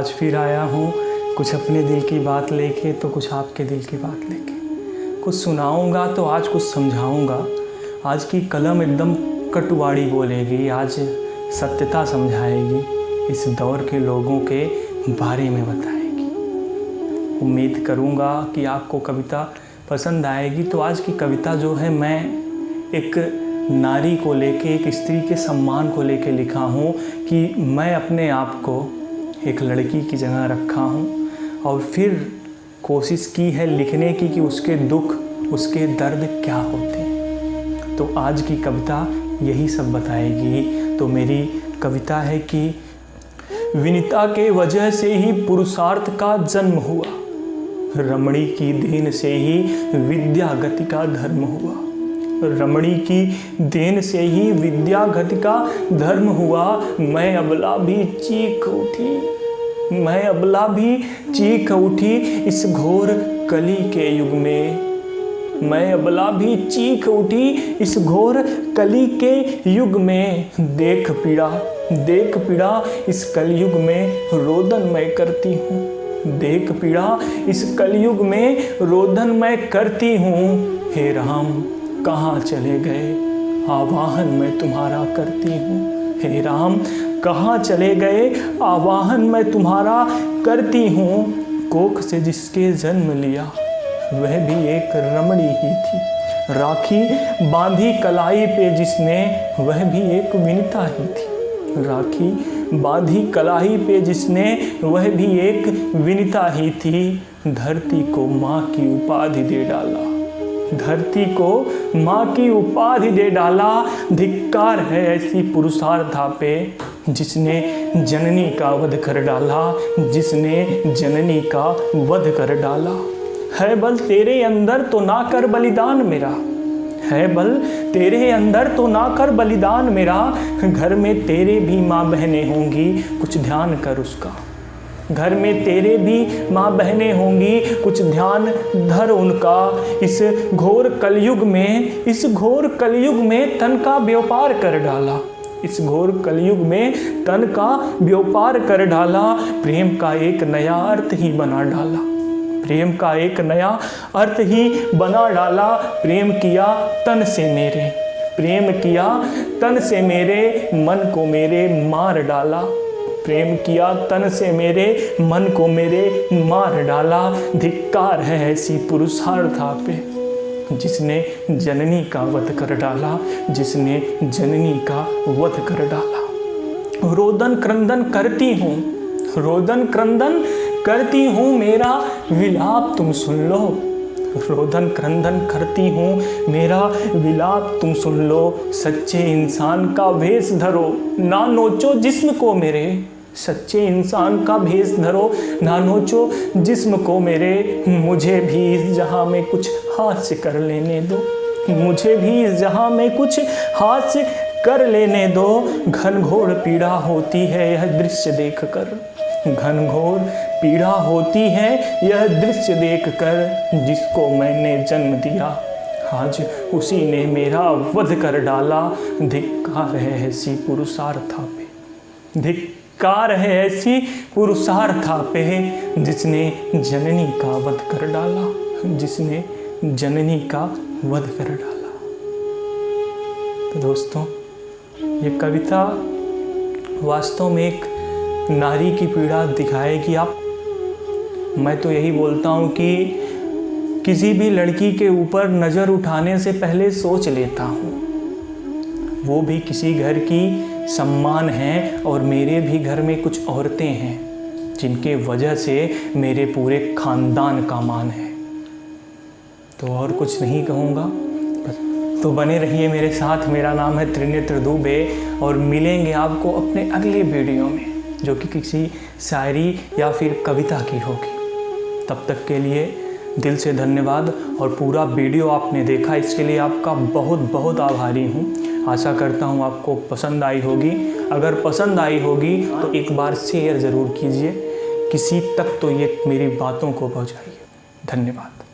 आज फिर आया हूँ कुछ अपने दिल की बात लेके तो कुछ आपके दिल की बात लेके। कुछ सुनाऊँगा तो आज कुछ समझाऊँगा। आज की कलम एकदम कटुवाड़ी बोलेगी, आज सत्यता समझाएगी, इस दौर के लोगों के बारे में बताएगी। उम्मीद करूँगा कि आपको कविता पसंद आएगी। तो आज की कविता जो है मैं एक नारी को लेके, एक स्त्री के सम्मान को लेके लिखा हूँ कि मैं अपने आप को एक लड़की की जगह रखा हूँ और फिर कोशिश की है लिखने की कि उसके दुख, उसके दर्द क्या होते हैं। तो आज की कविता यही सब बताएगी। तो मेरी कविता है कि विनीता के वजह से ही पुरुषार्थ का जन्म हुआ, रमणी की देन से ही विद्या गति का धर्म हुआ। रमणी की देन से ही विद्या गति का धर्म हुआ। मैं अबला भी चीख उठी, मैं अबला भी चीख उठी इस घोर कली के युग में। मैं अबला भी चीख उठी इस घोर कली के युग में। देख पीड़ा इस कलयुग में रोदन मैं करती हूँ। देख पीड़ा इस कलयुग में रोदन मैं करती हूँ। हे राम कहाँ चले गए, आवाहन मैं तुम्हारा करती हूँ। हे राम कहाँ चले गए, आवाहन मैं तुम्हारा करती हूँ। कोख से जिसके जन्म लिया वह भी एक रमणी ही थी। राखी बांधी कलाई पे जिसने वह भी एक विनीता ही थी। राखी बांधी कलाई पे जिसने वह भी एक विनीता ही थी। धरती को माँ की उपाधि दे डाला, धरती को माँ की उपाधि दे डाला। धिक्कार है ऐसी पुरुषार्था पे जिसने जननी का वध कर डाला, जिसने जननी का वध कर डाला। है बल तेरे अंदर तो ना कर बलिदान मेरा, है बल तेरे अंदर तो ना कर बलिदान मेरा। घर में तेरे भी माँ बहनें होंगी, कुछ ध्यान कर उसका। घर में तेरे भी माँ बहनें होंगी, कुछ ध्यान धर उनका। इस घोर कलयुग में, इस घोर कलयुग में तन का व्यापार कर डाला। इस घोर कलयुग में तन का व्यापार कर डाला। प्रेम का एक नया अर्थ ही बना डाला, प्रेम का एक नया अर्थ ही बना डाला। प्रेम किया तन से मेरे, प्रेम किया तन से मेरे, मन को मेरे मार डाला। प्रेम किया तन से मेरे, मन को मेरे मार डाला। धिक्कार है ऐसी पुरुषार्था पे जिसने जननी का वध कर डाला, जिसने जननी का वध कर डाला। रोदन क्रंदन करती हूँ, रोदन क्रंदन करती हूँ, मेरा विलाप तुम सुन लो। रोदन क्रंदन करती हूँ, मेरा विलाप तुम सुन लो। सच्चे इंसान का भेष धरो, ना नोचो जिस्म को मेरे। सच्चे इंसान का भेष धरो, ना नोचो जिस्म को मेरे। मुझे भी इस जहाँ में कुछ हास्य कर लेने दो, मुझे भी इस जहाँ में कुछ हास्य कर लेने दो। घनघोर पीड़ा होती है यह दृश्य देखकर, घनघोर पीड़ा होती है यह दृश्य देखकर। जिसको मैंने जन्म दिया आज उसी ने मेरा वध कर डाला। धिक्कार है ऐसी पुरुषार्था पे, धिक्कार है ऐसी पुरुषार्था पे जिसने जननी का वध कर डाला, जिसने जननी का वध कर डाला। तो दोस्तों ये कविता वास्तव में एक नारी की पीड़ा दिखाएगी। आप, मैं तो यही बोलता हूँ कि किसी भी लड़की के ऊपर नज़र उठाने से पहले सोच लेता हूँ वो भी किसी घर की सम्मान है। और मेरे भी घर में कुछ औरतें हैं जिनके वजह से मेरे पूरे खानदान का मान है। तो और कुछ नहीं कहूँगा, तो बने रहिए मेरे साथ। मेरा नाम है त्रिनेत्र दुबे और मिलेंगे आपको अपने अगले वीडियो में जो कि किसी शायरी या फिर कविता की होगी। तब तक के लिए दिल से धन्यवाद। और पूरा वीडियो आपने देखा इसके लिए आपका बहुत बहुत आभारी हूँ। आशा करता हूँ आपको पसंद आई होगी। अगर पसंद आई होगी तो एक बार शेयर ज़रूर कीजिए, किसी तक तो ये मेरी बातों को पहुँचाइए। धन्यवाद।